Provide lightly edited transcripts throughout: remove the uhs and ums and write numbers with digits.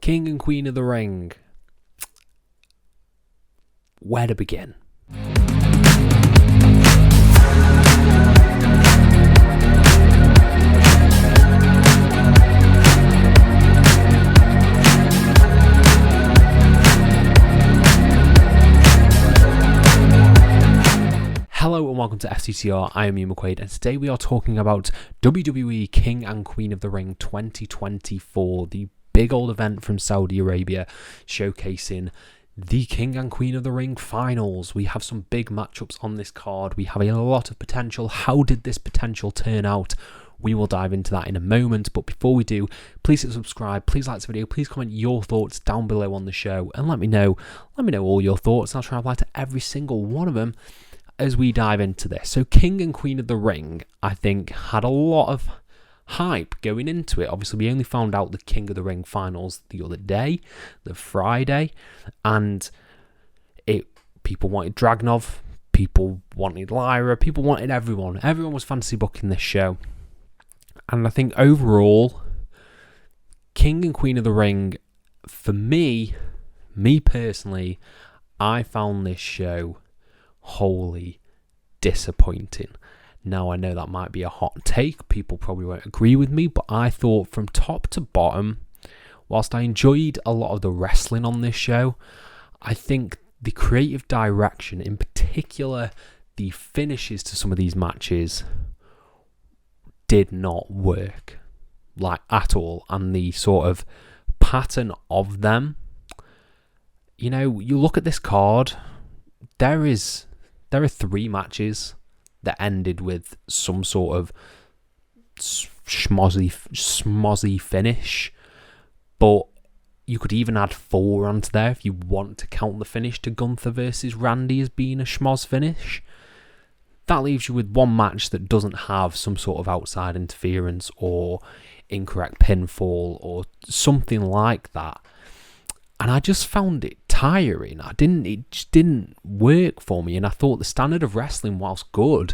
King and Queen of the Ring. Where to begin? Hello and welcome to FCCR, I am Ian McQuaid, and today we are talking about WWE King and Queen of the Ring 2024, the big old event from Saudi Arabia showcasing the King and Queen of the Ring finals. We have some big matchups on this card, we have a lot of potential. How did this potential turn out? We will dive into that in a moment, but before we do, please hit subscribe, please like this video, please comment your thoughts down below on the show, and let me know all your thoughts, and I'll try and reply to every single one of them as we dive into this. So King and Queen of the Ring, I think, had a lot of hype going into it. Obviously, we only found out the King of the Ring finals the other day, the Friday, and people wanted Dragunov, people wanted Lyra, people wanted everyone. Everyone was fantasy booking this show. And I think overall, King and Queen of the Ring, for me personally, I found this show wholly disappointing. Now, I know that might be a hot take, people probably won't agree with me, but I thought from top to bottom, whilst I enjoyed a lot of the wrestling on this show, I think the creative direction, in particular the finishes to some of these matches, did not work like at all, and the sort of pattern of them, you know, you look at this card, there are 3 matches that ended with some sort of schmozzy finish, but you could even add 4 onto there if you want to count the finish to Gunther versus Randy as being a schmoz finish. That leaves you with 1 match that doesn't have some sort of outside interference or incorrect pinfall or something like that. And I just found it tiring. It just didn't work for me. And I thought the standard of wrestling, whilst good,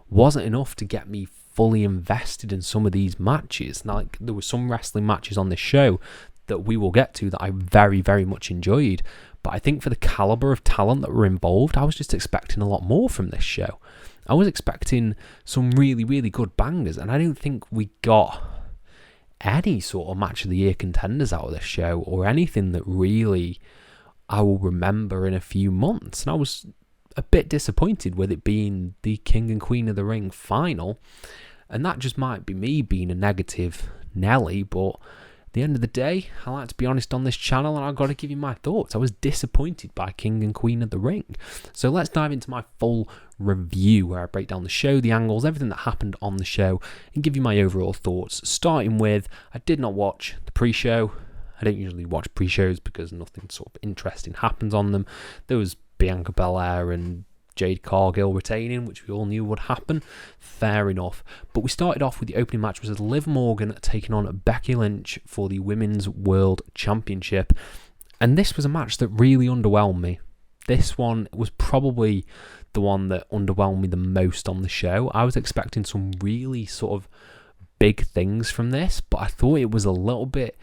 wasn't enough to get me fully invested in some of these matches. Now, like, there were some wrestling matches on this show that we will get to that I very, very much enjoyed. But I think for the caliber of talent that were involved, I was just expecting a lot more from this show. I was expecting some really, really good bangers. And I don't think we got any sort of match of the year contenders out of this show, or anything that really I will remember in a few months. And I was a bit disappointed with it being the King and Queen of the Ring final, and that just might be me being a negative Nelly, but at the end of the day, I like to be honest on this channel, and I've got to give you my thoughts. I was disappointed by King and Queen of the Ring. So let's dive into my full review, where I break down the show, the angles, everything that happened on the show, and give you my overall thoughts. Starting with, I did not watch the pre-show. I don't usually watch pre-shows because nothing sort of interesting happens on them. There was Bianca Belair and Jade Cargill retaining, which we all knew would happen. Fair enough. But we started off with the opening match, which was Liv Morgan taking on Becky Lynch for the Women's World Championship. And this was a match that really underwhelmed me. This one was probably the one that underwhelmed me the most on the show. I was expecting some really sort of big things from this, but I thought it was a little bit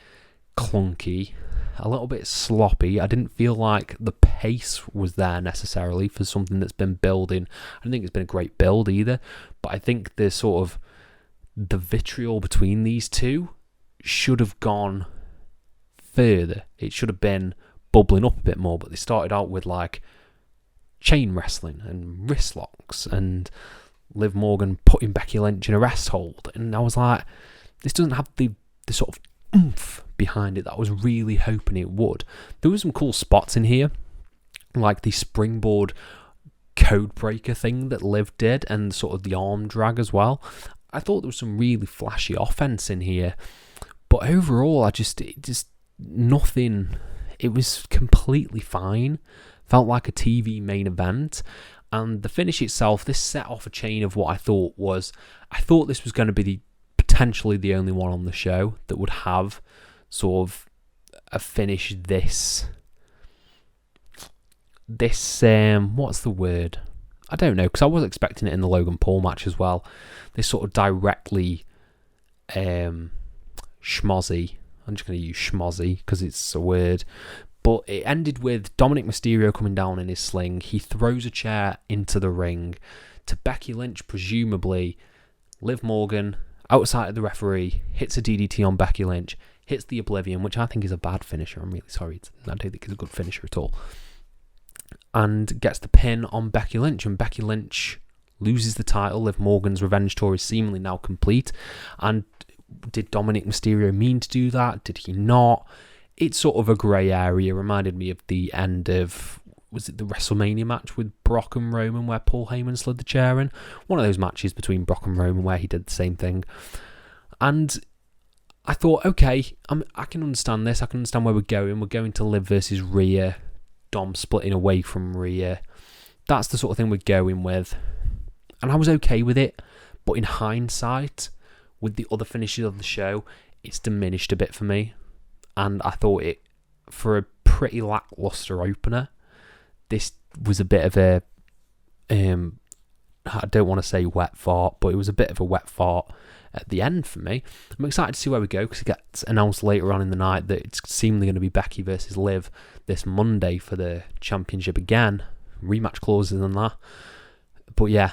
clunky, a little bit sloppy. I didn't feel like the pace was there necessarily for something that's been building. I don't think it's been a great build either, but I think the sort of the vitriol between these two should have gone further. It should have been bubbling up a bit more, but they started out with like chain wrestling and wrist locks and Liv Morgan putting Becky Lynch in a rest hold, and I was like, this doesn't have the sort of oomph behind it that I was really hoping it would. There were some cool spots in here, like the springboard code breaker thing that Liv did, and sort of the arm drag as well. I thought there was some really flashy offense in here, but overall, nothing. It was completely fine. Felt like a TV main event. And the finish itself, this set off a chain of what I thought this was going to be potentially the only one on the show that would have sort of a finish this what's the word? I don't know, because I was expecting it in the Logan Paul match as well. This sort of directly schmozzy I'm just going to use schmozzy because it's a word. But it ended with Dominic Mysterio coming down in his sling. He throws a chair into the ring to Becky Lynch, presumably. Liv Morgan, outside of the referee, hits a DDT on Becky Lynch, hits the Oblivion, which I think is a bad finisher. I'm really sorry. I don't think it's a good finisher at all. And gets the pin on Becky Lynch. And Becky Lynch loses the title. Liv Morgan's revenge tour is seemingly now complete. And did Dominic Mysterio mean to do that? Did he not? It's sort of a grey area. Reminded me of the end of, was it the WrestleMania match with Brock and Roman where Paul Heyman slid the chair in? One of those matches between Brock and Roman where he did the same thing. And I thought, okay, I can understand this. I can understand where we're going. We're going to Liv versus Rhea. Dom splitting away from Rhea. That's the sort of thing we're going with. And I was okay with it. But in hindsight, with the other finishes of the show, it's diminished a bit for me. And I thought it, for a pretty lackluster opener, this was a bit of a, I don't want to say wet fart, but it was a bit of a wet fart at the end for me. I'm excited to see where we go because it gets announced later on in the night that it's seemingly going to be Becky versus Liv this Monday for the championship again. Rematch clauses and that. But yeah,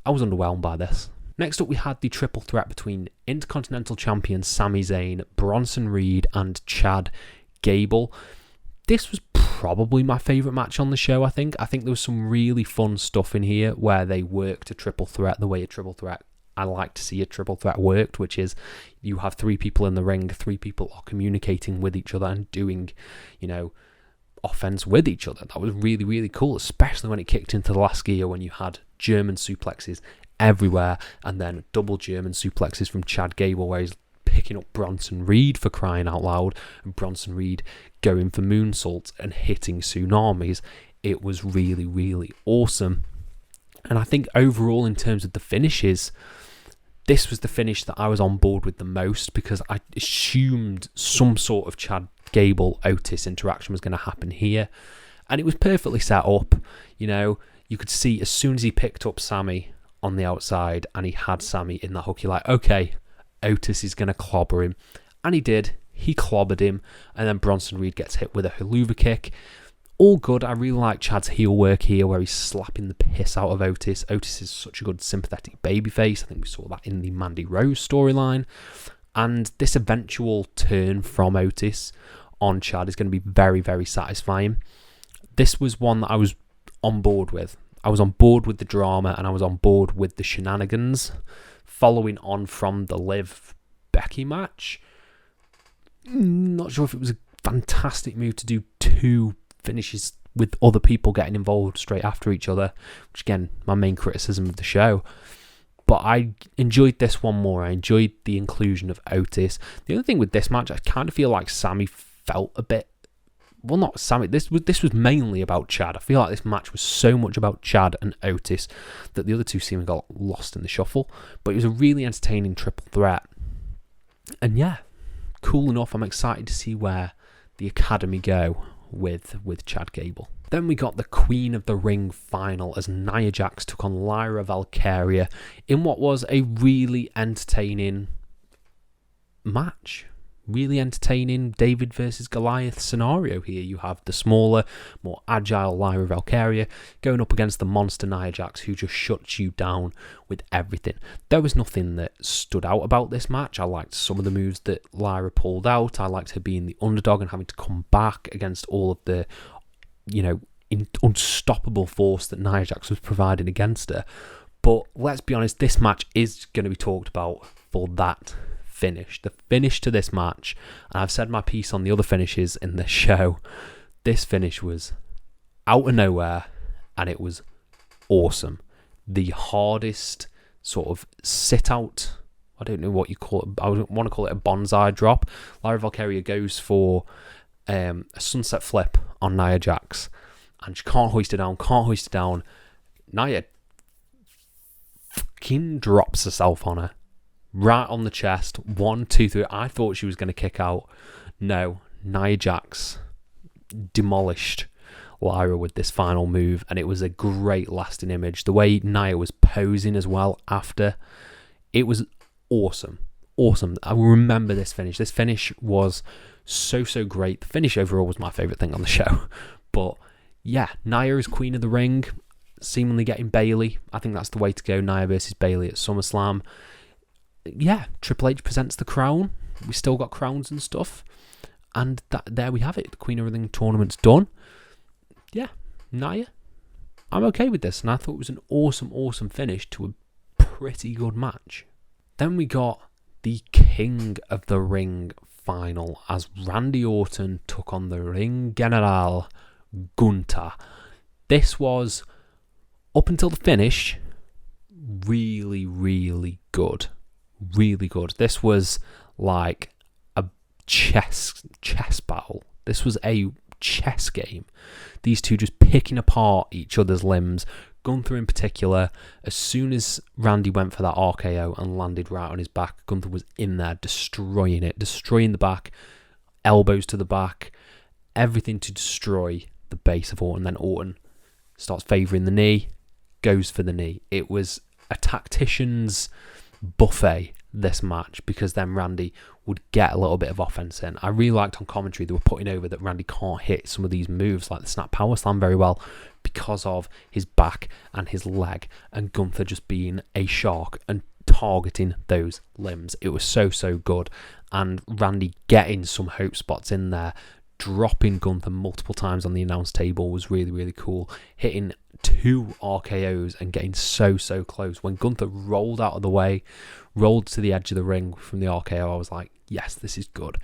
I was underwhelmed by this. Next up, we had the triple threat between Intercontinental Champion Sami Zayn, Bronson Reed, and Chad Gable. This was probably my favourite match on the show, I think. I think there was some really fun stuff in here where they worked a triple threat the way a triple threat I like to see a triple threat worked, which is you have 3 people in the ring, 3 people are communicating with each other and doing, offense with each other. That was really, really cool, especially when it kicked into the last gear when you had German suplexes everywhere, and then double German suplexes from Chad Gable where he's picking up Bronson Reed for crying out loud, and Bronson Reed going for moonsaults and hitting tsunamis. It was really, really awesome. And I think overall in terms of the finishes, this was the finish that I was on board with the most because I assumed some sort of Chad Gable Otis interaction was going to happen here, and it was perfectly set up. You could see as soon as he picked up Sammy on the outside and he had Sammy in the hook, you're like, okay, Otis is going to clobber him. And he did. He clobbered him. And then Bronson Reed gets hit with a haluva kick. All good. I really like Chad's heel work here where he's slapping the piss out of Otis. Otis is such a good sympathetic babyface. I think we saw that in the Mandy Rose storyline. And this eventual turn from Otis on Chad is going to be very, very satisfying. This was one that I was on board with. I was on board with the drama and I was on board with the shenanigans following on from the Liv Becky match. Not sure if it was a fantastic move to do 2 finishes with other people getting involved straight after each other, which again, my main criticism of the show. But I enjoyed this one more. I enjoyed the inclusion of Otis. The other thing with this match, I kind of feel like Sammy felt a bit, well, not Sammy, this was mainly about Chad. I feel like this match was so much about Chad and Otis that the other two seemed got lost in the shuffle. But it was a really entertaining triple threat. And yeah, cool enough. I'm excited to see where the Academy go with Chad Gable. Then we got the Queen of the Ring final as Nia Jax took on Lyra Valkeryia in what was a really entertaining match. Really entertaining David versus Goliath scenario here. You have the smaller, more agile Lyra Valkeryia going up against the monster Nia Jax, who just shuts you down with everything. There was nothing that stood out about this match. I liked some of the moves that Lyra pulled out. I liked her being the underdog and having to come back against all of the, unstoppable force that Nia Jax was providing against her. But let's be honest, this match is going to be talked about for that finish. The finish to this match, and I've said my piece on the other finishes in this show, this finish was out of nowhere and it was awesome. The hardest sort of sit out, I don't know what you call it, I want to call it a bonsai drop. Lyra Valkeryia goes for a sunset flip on Nia Jax and she can't hoist it down. Nia fucking drops herself on her. Right on the chest. 1, 2, 3. I thought she was going to kick out. No. Nia Jax demolished Lyra with this final move, and it was a great lasting image. The way Nia was posing as well after, it was awesome. awesome. I will remember this finish. This finish was so great. The finish overall was my favourite thing on the show. But yeah, Nia is Queen of the Ring, seemingly getting Bayley. I think that's the way to go, Nia versus Bayley at SummerSlam. Yeah, Triple H presents the crown. We still got crowns and stuff. And there we have it. The Queen of the Ring tournament's done. Yeah, Nia, I'm okay with this. And I thought it was an awesome finish to a pretty good match. Then we got the King of the Ring final as Randy Orton took on the Ring General Gunther. This was, up until the finish, really good. Really good. This was like a chess battle. This was a chess game. These two just picking apart each other's limbs. Gunther in particular, as soon as Randy went for that RKO and landed right on his back, Gunther was in there destroying the back, elbows to the back, everything to destroy the base of Orton. Then Orton starts favouring the knee, goes for the knee. It was a tactician's buffet, this match, because then Randy would get a little bit of offense in. I really liked on commentary they were putting over that Randy can't hit some of these moves like the snap power slam very well because of his back and his leg, and Gunther just being a shark and targeting those limbs. It was so good, and Randy getting some hope spots in there, dropping Gunther multiple times on the announce table was really cool, hitting 2 RKOs and getting so close. When Gunther rolled out of the way, rolled to the edge of the ring from the RKO, I was like, yes, this is good.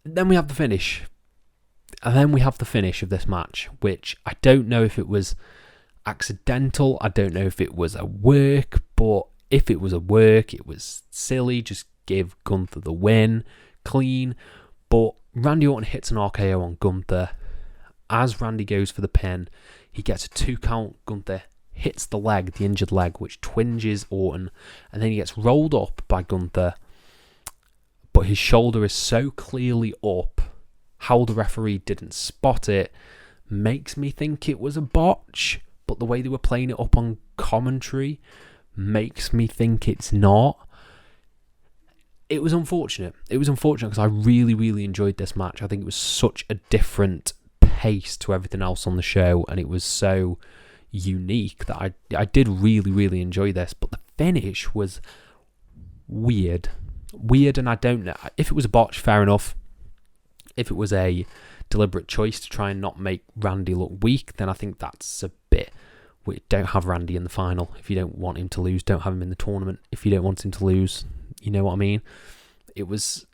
Then we have the finish. And then we have the finish of this match, which I don't know if it was accidental. I don't know if it was a work, but if it was a work, it was silly. Just give Gunther the win, clean. But Randy Orton hits an RKO on Gunther. As Randy goes for the pin, he gets a 2 count. Gunther hits the leg, the injured leg, which twinges Orton, and then he gets rolled up by Gunther, but his shoulder is so clearly up. How the referee didn't spot it makes me think it was a botch, but the way they were playing it up on commentary makes me think it's not. It was unfortunate. It was unfortunate because I really enjoyed this match. I think it was such a different pace to everything else on the show, and it was so unique that I did really enjoy this. But the finish was weird, and I don't know if it was a botch. Fair enough. If it was a deliberate choice to try and not make Randy look weak, then I think that's a bit. Don't have Randy in the final. If you don't want him to lose, don't have him in the tournament. If you don't want him to lose, you know what I mean? It was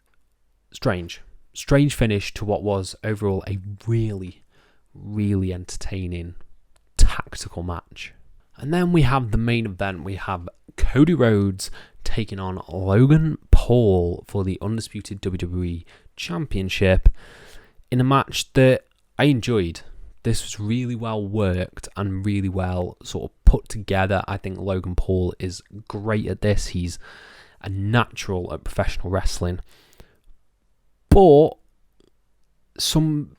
strange finish to what was overall a really entertaining tactical match. And then we have the main event. We have Cody Rhodes taking on Logan Paul for the undisputed WWE Championship in a match that I enjoyed. This was really well worked and really well sort of put together. I think Logan Paul is great at this. He's a natural at professional wrestling. But some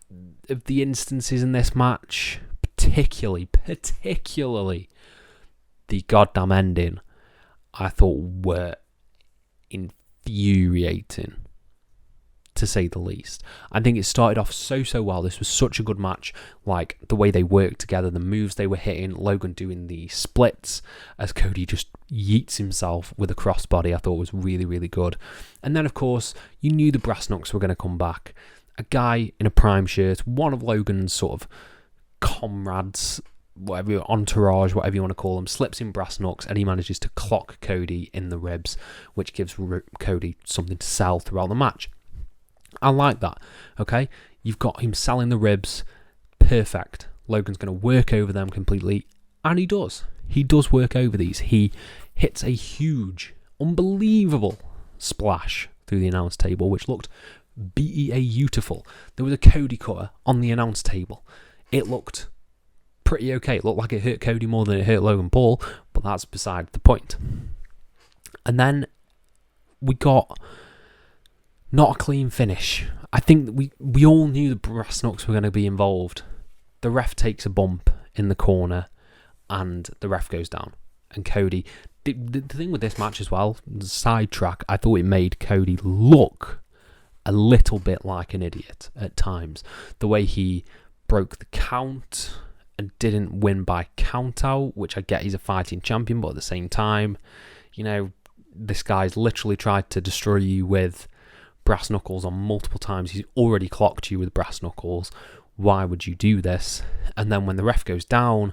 of the instances in this match, particularly the goddamn ending, I thought were infuriating, to say the least. I think it started off so well. This was such a good match. Like the way they worked together, the moves they were hitting, Logan doing the splits as Cody just yeets himself with a crossbody, I thought was really good. And then of course you knew the brass knucks were going to come back. A guy in a Prime shirt, one of Logan's sort of comrades, whatever, entourage, whatever you want to call them, slips in brass knucks and he manages to clock Cody in the ribs, which gives Cody something to sell throughout the match. I like that, okay? You've got him selling the ribs, perfect. Logan's going to work over them completely, and he does. He does work over these. He hits a huge, unbelievable splash through the announce table, which looked beautiful. There was a Cody cutter on the announce table. It looked pretty okay. It looked like it hurt Cody more than it hurt Logan Paul, but that's beside the point. And then we got not a clean finish. I think we all knew the brass knucks were going to be involved. The ref takes a bump in the corner and the ref goes down. And Cody the thing with this match as well, sidetrack, I thought it made Cody look a little bit like an idiot at times. The way he broke the count and didn't win by count out, which I get he's a fighting champion, but at the same time, you know, this guy's literally tried to destroy you with brass knuckles on multiple times. He's already clocked you with brass knuckles. Why would you do this? And then when the ref goes down,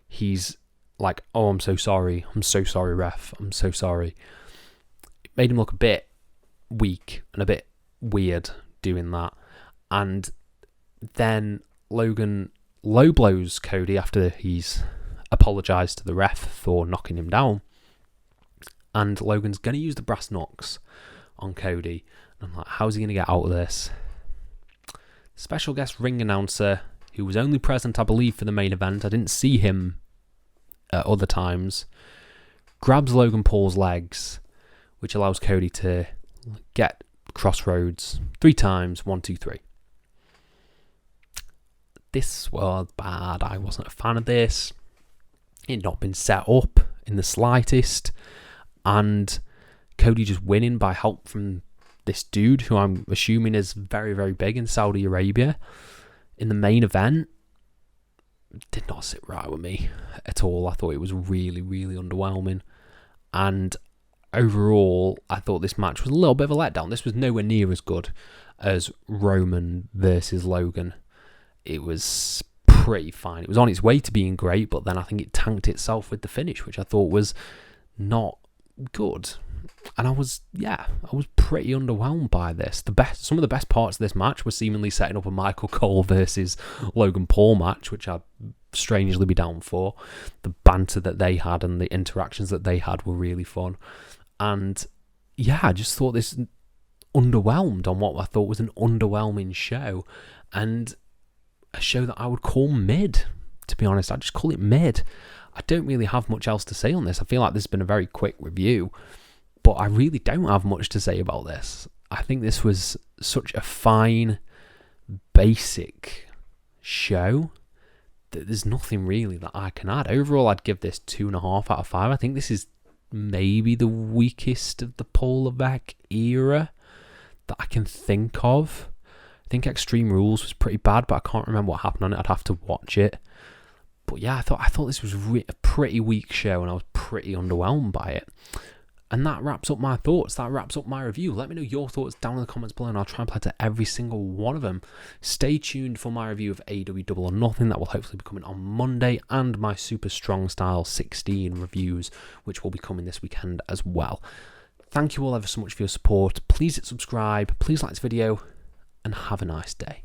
he's like, oh, I'm so sorry, ref, I'm so sorry. It made him look a bit weak and a bit weird doing that. And then Logan low blows Cody after he's apologised to the ref for knocking him down. And Logan's going to use the brass knucks on Cody. And I'm like, how's he going to get out of this? Special guest ring announcer, who was only present, I believe, for the main event. I didn't see him at other times. Grabs Logan Paul's legs, which allows Cody to get crossroads 3 times. 1, 2, 3. This was bad. I wasn't a fan of this. It had not been set up in the slightest. And Cody just winning by help from this dude, who I'm assuming is very, very big in Saudi Arabia, in the main event, did not sit right with me at all. I thought it was really, really underwhelming. And overall, I thought this match was a little bit of a letdown. This was nowhere near as good as Roman versus Logan. It was pretty fine. It was on its way to being great, but then I think it tanked itself with the finish, which I thought was not good. And I was pretty underwhelmed by this. Some of the best parts of this match were seemingly setting up a Michael Cole versus Logan Paul match, which I'd strangely be down for. The banter that they had and the interactions that they had were really fun. And yeah, I just thought this underwhelmed on what I thought was an underwhelming show. And a show that I would call mid, to be honest. I'd just call it mid. I don't really have much else to say on this. I feel like this has been a very quick review, but I really don't have much to say about this. I think this was such a fine, basic show that there's nothing really that I can add. Overall, I'd give this 2.5 out of 5. I think this is maybe the weakest of the Paul Levesque era that I can think of. I think Extreme Rules was pretty bad, but I can't remember what happened on it. I'd have to watch it. But yeah, I thought this was a pretty weak show, and I was pretty underwhelmed by it. And that wraps up my thoughts. That wraps up my review. Let me know your thoughts down in the comments below, and I'll try and play to every single one of them. Stay tuned for my review of AEW Double or Nothing. That will hopefully be coming on Monday, and my Super Strong Style 16 reviews, which will be coming this weekend as well. Thank you all ever so much for your support. Please hit subscribe. Please like this video, and have a nice day.